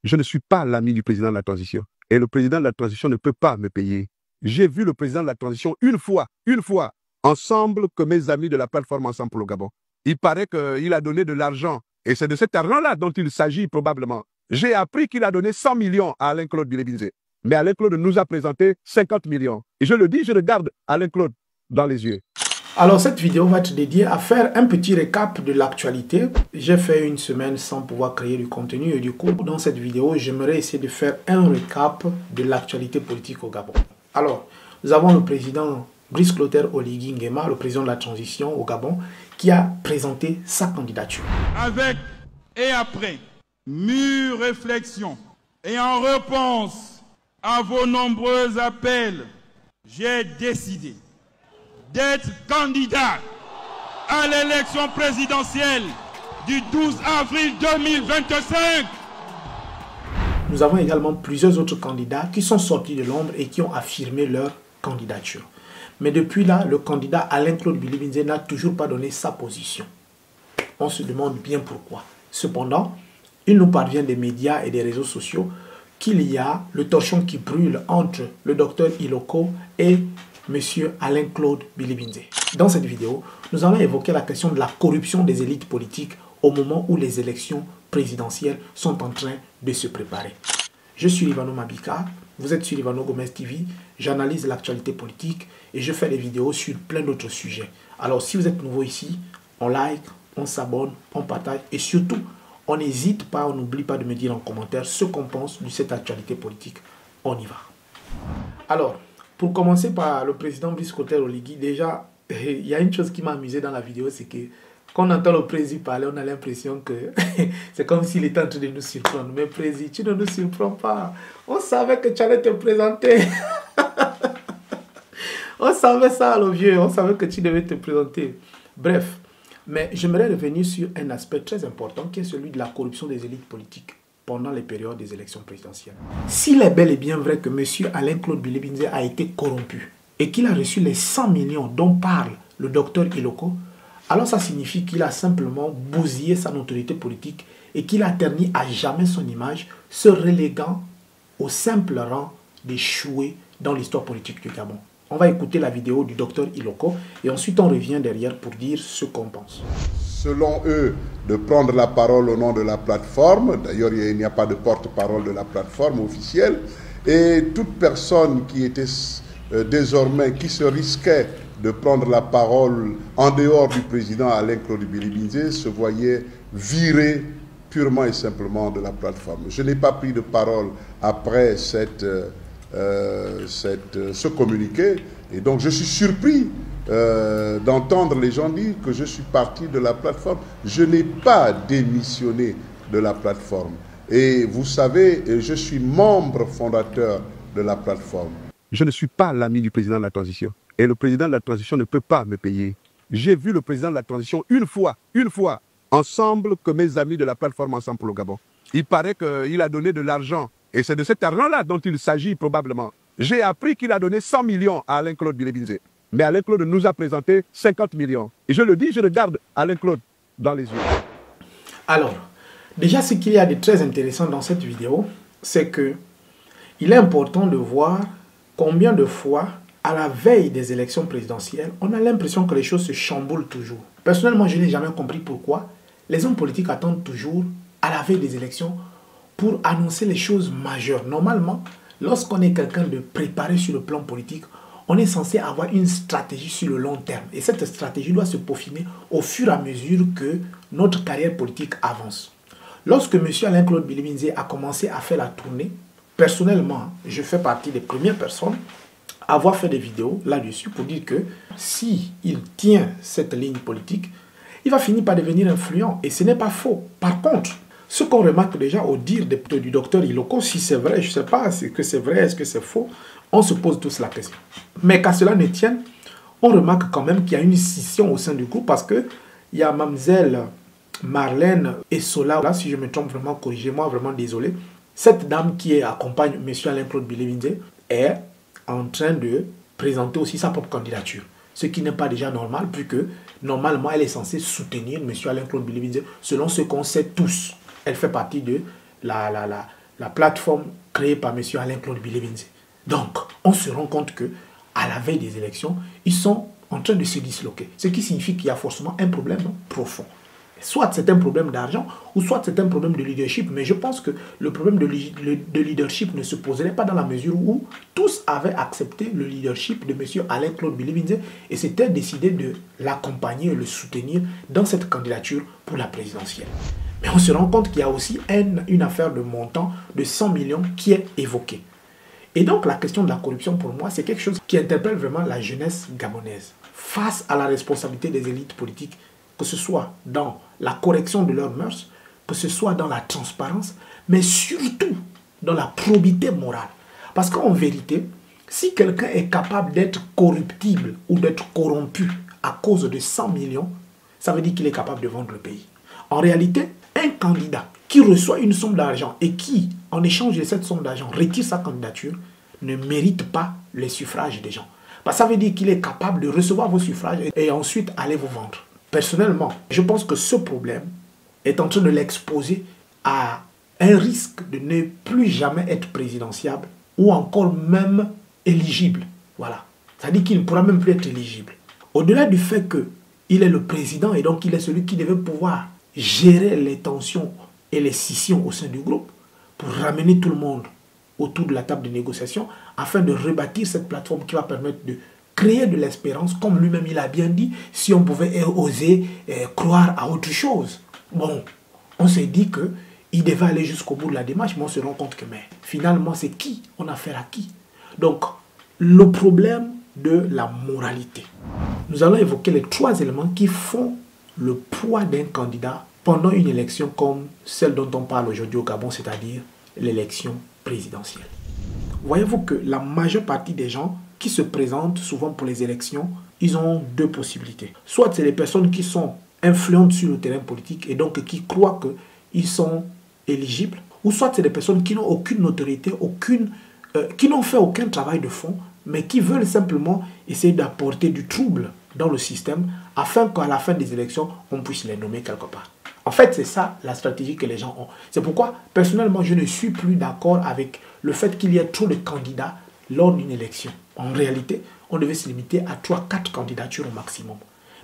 Je ne suis pas l'ami du président de la transition. Et le président de la transition ne peut pas me payer. J'ai vu le président de la transition une fois, ensemble que mes amis de la plateforme Ensemble pour le Gabon. Il paraît qu'il a donné de l'argent. Et c'est de cet argent-là dont il s'agit probablement. J'ai appris qu'il a donné 100 millions à Alain-Claude Bilebinze. Mais Alain-Claude nous a présenté 50 millions. Et je le dis, je regarde Alain-Claude dans les yeux. Alors cette vidéo va être dédiée à faire un petit récap de l'actualité. J'ai fait une semaine sans pouvoir créer du contenu et du coup dans cette vidéo j'aimerais essayer de faire un récap de l'actualité politique au Gabon. Alors nous avons le président Brice Clotaire Oligui Nguema, le président de la transition au Gabon, qui a présenté sa candidature. Avec et après mûre réflexion et en réponse à vos nombreux appels, j'ai décidé d'être candidat à l'élection présidentielle du 12 avril 2025. Nous avons également plusieurs autres candidats qui sont sortis de l'ombre et qui ont affirmé leur candidature. Mais depuis là, le candidat Alain-Claude Bilebinze n'a toujours pas donné sa position. On se demande bien pourquoi. Cependant, il nous parvient des médias et des réseaux sociaux qu'il y a le torchon qui brûle entre le docteur Iloko et M. Alain-Claude Bilebinze. Dans cette vidéo, nous allons évoquer la question de la corruption des élites politiques au moment où les élections présidentielles sont en train de se préparer. Je suis Livano Mabika, vous êtes sur Livano Gomez TV, j'analyse l'actualité politique et je fais des vidéos sur plein d'autres sujets. Alors si vous êtes nouveau ici, on like, on s'abonne, on partage et surtout, on n'hésite pas, on n'oublie pas de me dire en commentaire ce qu'on pense de cette actualité politique. On y va. Alors, pour commencer par le président Brice Clotaire Oligui, déjà, il y a une chose qui m'a amusé dans la vidéo, c'est que quand on entend le président parler, on a l'impression que c'est comme s'il était en train de nous surprendre. Mais président, tu ne nous surprends pas. On savait que tu allais te présenter. On savait ça, le vieux. On savait que tu devais te présenter. Bref, mais j'aimerais revenir sur un aspect très important qui est celui de la corruption des élites politiques pendant les périodes des élections présidentielles. S'il est bel et bien vrai que M. Alain-Claude Bilebinze a été corrompu et qu'il a reçu les 100 millions dont parle le docteur Iloko, alors ça signifie qu'il a simplement bousillé sa notoriété politique et qu'il a terni à jamais son image, se reléguant au simple rang d'échoué dans l'histoire politique du Gabon. On va écouter la vidéo du docteur Iloko et ensuite on revient derrière pour dire ce qu'on pense. Selon eux, de prendre la parole au nom de la plateforme. D'ailleurs, il n'y a pas de porte-parole de la plateforme officielle. Et toute personne qui était désormais, qui se risquait de prendre la parole en dehors du président Alain-Claude Bilebinze se voyait viré purement et simplement de la plateforme. Je n'ai pas pris de parole après ce communiqué et donc je suis surpris d'entendre les gens dire que je suis parti de la plateforme. Je n'ai pas démissionné de la plateforme. Et vous savez, je suis membre fondateur de la plateforme. Je ne suis pas l'ami du président de la transition. Et le président de la transition ne peut pas me payer. J'ai vu le président de la transition une fois, ensemble que mes amis de la plateforme Ensemble pour le Gabon. Il paraît qu'il a donné de l'argent. Et c'est de cet argent-là dont il s'agit probablement. J'ai appris qu'il a donné 100 millions à Alain-Claude Bilebinze. Mais Alain-Claude nous a présenté 50 millions. Et je le dis, je regarde Alain-Claude dans les yeux. Alors, déjà ce qu'il y a de très intéressant dans cette vidéo, c'est que il est important de voir combien de fois, à la veille des élections présidentielles, on a l'impression que les choses se chamboulent toujours. Personnellement, je n'ai jamais compris pourquoi les hommes politiques attendent toujours à la veille des élections pour annoncer les choses majeures. Normalement, lorsqu'on est quelqu'un de préparé sur le plan politique, on est censé avoir une stratégie sur le long terme. Et cette stratégie doit se peaufiner au fur et à mesure que notre carrière politique avance. Lorsque M. Alain-Claude Bilebinze a commencé à faire la tournée, personnellement, je fais partie des premières personnes à avoir fait des vidéos là-dessus pour dire que s'il tient cette ligne politique, il va finir par devenir influent. Et ce n'est pas faux. Par contre, ce qu'on remarque déjà au dire du docteur Iloko, si c'est vrai, je ne sais pas, est-ce que c'est vrai, est-ce que c'est faux, on se pose tous la question. Mais qu'à cela ne tienne, on remarque quand même qu'il y a une scission au sein du groupe parce qu'il y a Mademoiselle Marlène Essola, là, si je me trompe vraiment, corrigez-moi, vraiment désolé. Cette dame qui accompagne M. Alain-Claude Bilebinze est en train de présenter aussi sa propre candidature. Ce qui n'est pas déjà normal, puisque normalement elle est censée soutenir M. Alain-Claude Bilebinze selon ce qu'on sait tous. Elle fait partie de la plateforme créée par M. Alain-Claude Bilévinze. Donc, on se rend compte que à la veille des élections, ils sont en train de se disloquer. Ce qui signifie qu'il y a forcément un problème profond. Soit c'est un problème d'argent, ou soit c'est un problème de leadership. Mais je pense que le problème de leadership ne se poserait pas dans la mesure où tous avaient accepté le leadership de M. Alain-Claude Bilévinze et s'étaient décidé de l'accompagner et le soutenir dans cette candidature pour la présidentielle. Mais on se rend compte qu'il y a aussi une affaire de montant de 100 millions qui est évoquée. Et donc la question de la corruption, pour moi, c'est quelque chose qui interpelle vraiment la jeunesse gabonaise. Face à la responsabilité des élites politiques, que ce soit dans la correction de leurs mœurs, que ce soit dans la transparence, mais surtout dans la probité morale. Parce qu'en vérité, si quelqu'un est capable d'être corruptible ou d'être corrompu à cause de 100 millions, ça veut dire qu'il est capable de vendre le pays. En réalité, un candidat qui reçoit une somme d'argent et qui, en échange de cette somme d'argent, retire sa candidature, ne mérite pas les suffrages des gens. Parce que ça veut dire qu'il est capable de recevoir vos suffrages et ensuite aller vous vendre. Personnellement, je pense que ce problème est en train de l'exposer à un risque de ne plus jamais être présidentiable ou encore même éligible. Voilà. C'est-à-dire qu'il ne pourra même plus être éligible. Au-delà du fait qu'il est le président et donc il est celui qui devait pouvoir gérer les tensions et les scissions au sein du groupe pour ramener tout le monde autour de la table de négociation afin de rebâtir cette plateforme qui va permettre de créer de l'espérance, comme lui-même il a bien dit, si on pouvait oser croire à autre chose. Bon, on s'est dit qu'il devait aller jusqu'au bout de la démarche, mais on se rend compte que finalement, c'est qui? On a affaire à qui? Donc, le problème de la moralité. Nous allons évoquer les 3 éléments qui font le poids d'un candidat pendant une élection comme celle dont on parle aujourd'hui au Gabon, c'est-à-dire l'élection présidentielle. Voyez-vous que la majeure partie des gens qui se présentent souvent pour les élections, ils ont 2 possibilités. Soit c'est les personnes qui sont influentes sur le terrain politique et donc qui croient qu'ils sont éligibles, ou soit c'est des personnes qui n'ont aucune notoriété, qui n'ont fait aucun travail de fond, mais qui veulent simplement essayer d'apporter du trouble dans le système afin qu'à la fin des élections, on puisse les nommer quelque part. En fait, c'est ça la stratégie que les gens ont. C'est pourquoi, personnellement, je ne suis plus d'accord avec le fait qu'il y ait trop de candidats lors d'une élection. En réalité, on devait se limiter à 3-4 candidatures au maximum.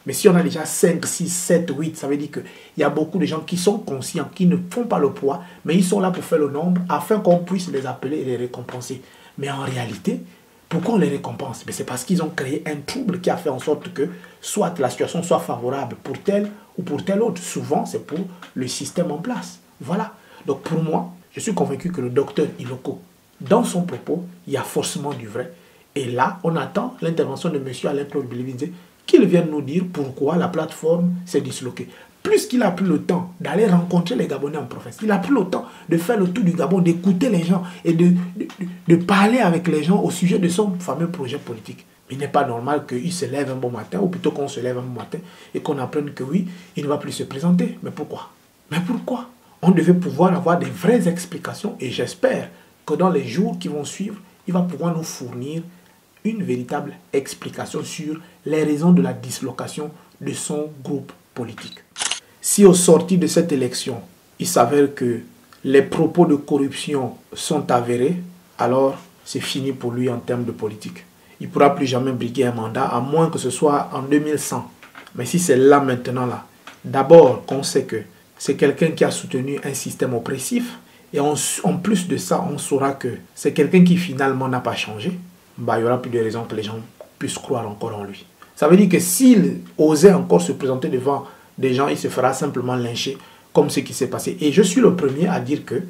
Mais si on a déjà 5, 6, 7, 8, ça veut dire qu'il y a beaucoup de gens qui sont conscients, qui ne font pas le poids, mais ils sont là pour faire le nombre afin qu'on puisse les appeler et les récompenser. Mais en réalité, pourquoi on les récompense? C'est parce qu'ils ont créé un trouble qui a fait en sorte que soit la situation soit favorable pour tel ou pour tel autre. Souvent, c'est pour le système en place. Voilà. Donc pour moi, je suis convaincu que le docteur Iloko, dans son propos, il y a forcément du vrai. Et là, on attend l'intervention de M. Alain-Claude Bilévinze qu'il vienne nous dire pourquoi la plateforme s'est disloquée. Plus qu'il a pris le temps d'aller rencontrer les Gabonais en province, il a pris le temps de faire le tour du Gabon, d'écouter les gens et de parler avec les gens au sujet de son fameux projet politique. Il n'est pas normal qu'il se lève un bon matin, ou plutôt qu'on se lève un bon matin et qu'on apprenne que oui, il ne va plus se présenter. Mais pourquoi? Mais pourquoi? On devait pouvoir avoir des vraies explications et j'espère que dans les jours qui vont suivre, il va pouvoir nous fournir une véritable explication sur les raisons de la dislocation de son groupe politique. Si au sortir de cette élection, il s'avère que les propos de corruption sont avérés, alors c'est fini pour lui en termes de politique. Il ne pourra plus jamais briguer un mandat, à moins que ce soit en 2100. Mais si c'est là maintenant, d'abord qu'on sait que c'est quelqu'un qui a soutenu un système oppressif, et en plus de ça, on saura que c'est quelqu'un qui finalement n'a pas changé, il n'y aura plus de raison que les gens puissent croire encore en lui. Ça veut dire que s'il osait encore se présenter devant des gens, il se fera simplement lyncher comme ce qui s'est passé. Et je suis le premier à dire que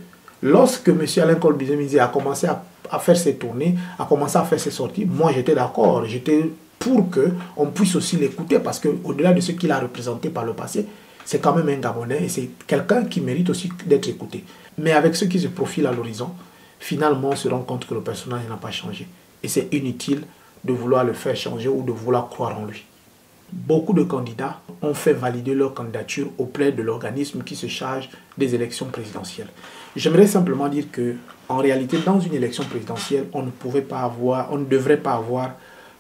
lorsque M. Alain-Claude Bilévinze a commencé à faire ses tournées, a commencé à faire ses sorties, moi j'étais d'accord, j'étais pour qu'on puisse aussi l'écouter parce qu'au-delà de ce qu'il a représenté par le passé, c'est quand même un Gabonais et c'est quelqu'un qui mérite aussi d'être écouté. Mais avec ce qui se profile à l'horizon, finalement on se rend compte que le personnage n'a pas changé. Et c'est inutile de vouloir le faire changer ou de vouloir croire en lui. Beaucoup de candidats ont fait valider leur candidature auprès de l'organisme qui se charge des élections présidentielles. J'aimerais simplement dire que, en réalité, dans une élection présidentielle, on ne devrait pas avoir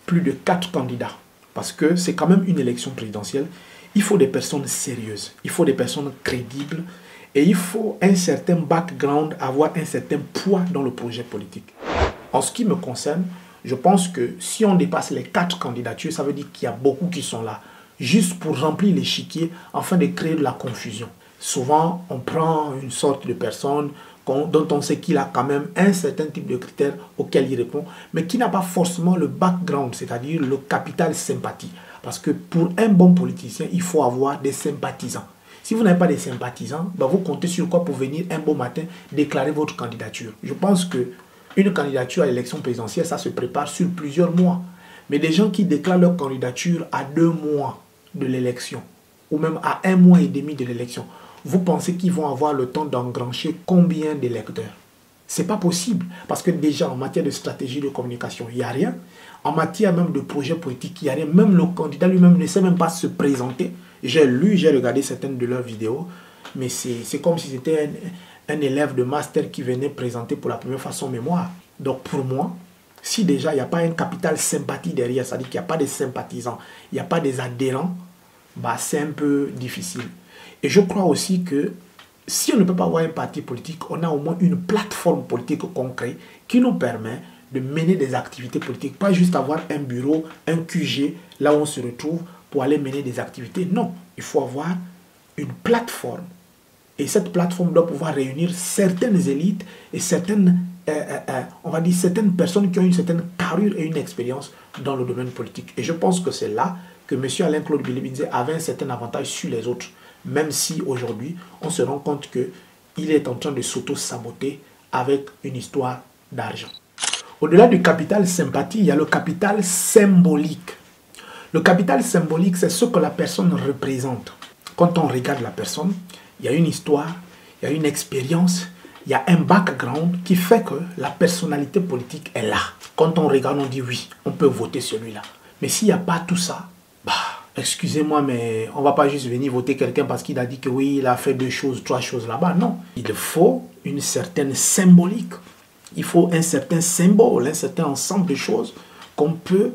plus de 4 candidats. Parce que c'est quand même une élection présidentielle. Il faut des personnes sérieuses, il faut des personnes crédibles Et il faut un certain background, avoir un certain poids dans le projet politique. En ce qui me concerne, je pense que si on dépasse les 4 candidatures, ça veut dire qu'il y a beaucoup qui sont là, juste pour remplir l'échiquier afin de créer de la confusion. Souvent, on prend une sorte de personne dont on sait qu'il a quand même un certain type de critères auxquels il répond, mais qui n'a pas forcément le background, c'est-à-dire le capital sympathie. Parce que pour un bon politicien, il faut avoir des sympathisants. Si vous n'avez pas de sympathisants, ben vous comptez sur quoi pour venir un beau matin déclarer votre candidature? Je pense qu'une candidature à l'élection présidentielle, ça se prépare sur plusieurs mois. Mais des gens qui déclarent leur candidature à 2 mois de l'élection, ou même à 1 mois et demi de l'élection, vous pensez qu'ils vont avoir le temps d'engrancher combien d'électeurs? Ce n'est pas possible. Parce que déjà, en matière de stratégie de communication, il n'y a rien. En matière même de projet politique, il n'y a rien. Même le candidat lui-même ne sait même pas se présenter. J'ai regardé certaines de leurs vidéos, mais c'est comme si c'était un élève de master qui venait présenter pour la première fois son mémoire. Donc pour moi, si déjà il n'y a pas un capital sympathie derrière, c'est-à-dire qu'il n'y a pas de sympathisants, il n'y a pas des adhérents, bah c'est un peu difficile. Et je crois aussi que si on ne peut pas avoir un parti politique, on a au moins une plateforme politique concrète qui nous permet de mener des activités politiques. Pas juste avoir un bureau, un QG, là où on se retrouve pour aller mener des activités. Non, il faut avoir une plateforme. Et cette plateforme doit pouvoir réunir certaines élites et certaines, on va dire, certaines personnes qui ont une certaine carrure et une expérience dans le domaine politique. Et je pense que c'est là que M. Alain-Claude Bilibinze avait un certain avantage sur les autres. Même si aujourd'hui, on se rend compte qu'il est en train de s'auto-saboter avec une histoire d'argent. Au-delà du capital sympathie, il y a le capital symbolique. Le capital symbolique, c'est ce que la personne représente. Quand on regarde la personne, il y a une histoire, il y a une expérience, il y a un background qui fait que la personnalité politique est là. Quand on regarde, on dit oui, on peut voter celui-là. Mais s'il n'y a pas tout ça, excusez-moi, mais on ne va pas juste venir voter quelqu'un parce qu'il a dit que oui, il a fait 2 choses, 3 choses là-bas. Non, il faut une certaine symbolique. Il faut un certain symbole, un certain ensemble de choses qu'on peut,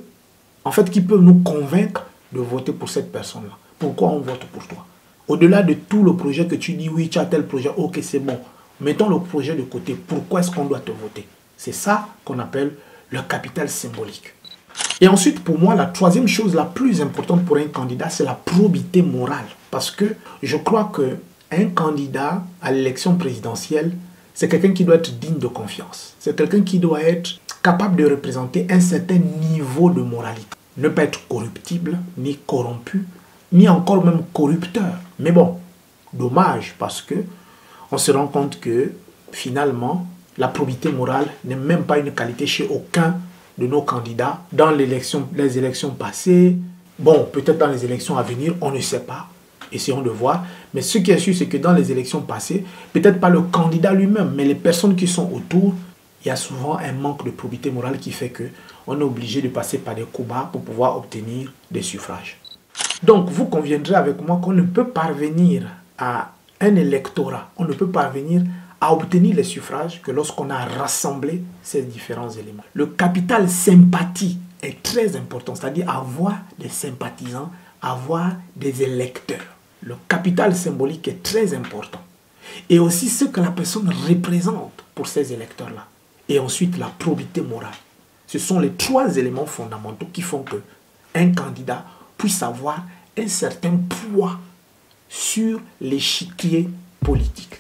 en fait, qui peut nous convaincre de voter pour cette personne-là. Pourquoi on vote pour toi? Au-delà de tout le projet que tu dis, oui, tu as tel projet, ok, c'est bon. Mettons le projet de côté. Pourquoi est-ce qu'on doit te voter? C'est ça qu'on appelle le capital symbolique. Et ensuite, pour moi, la troisième chose la plus importante pour un candidat, c'est la probité morale. Parce que je crois qu'un candidat à l'élection présidentielle, c'est quelqu'un qui doit être digne de confiance. C'est quelqu'un qui doit être capable de représenter un certain niveau de moralité. Ne pas être corruptible, ni corrompu, ni encore même corrupteur. Mais bon, dommage parce que on se rend compte que finalement, la probité morale n'est même pas une qualité chez aucun de nos candidats dans les élections passées. Bon, peut-être dans les élections à venir, on ne sait pas. Essayons de voir. Mais ce qui est sûr, c'est que dans les élections passées, peut-être pas le candidat lui-même, mais les personnes qui sont autour, il y a souvent un manque de probité morale qui fait qu'on est obligé de passer par des coups bas pour pouvoir obtenir des suffrages. Donc, vous conviendrez avec moi qu'on ne peut parvenir à un électorat, on ne peut parvenir à obtenir les suffrages que lorsqu'on a rassemblé ces différents éléments. Le capital sympathie est très important, c'est-à-dire avoir des sympathisants, avoir des électeurs. Le capital symbolique est très important. Et aussi ce que la personne représente pour ces électeurs-là. Et ensuite la probité morale. Ce sont les 3 éléments fondamentaux qui font qu'un candidat puisse avoir un certain poids sur l'échiquier politique.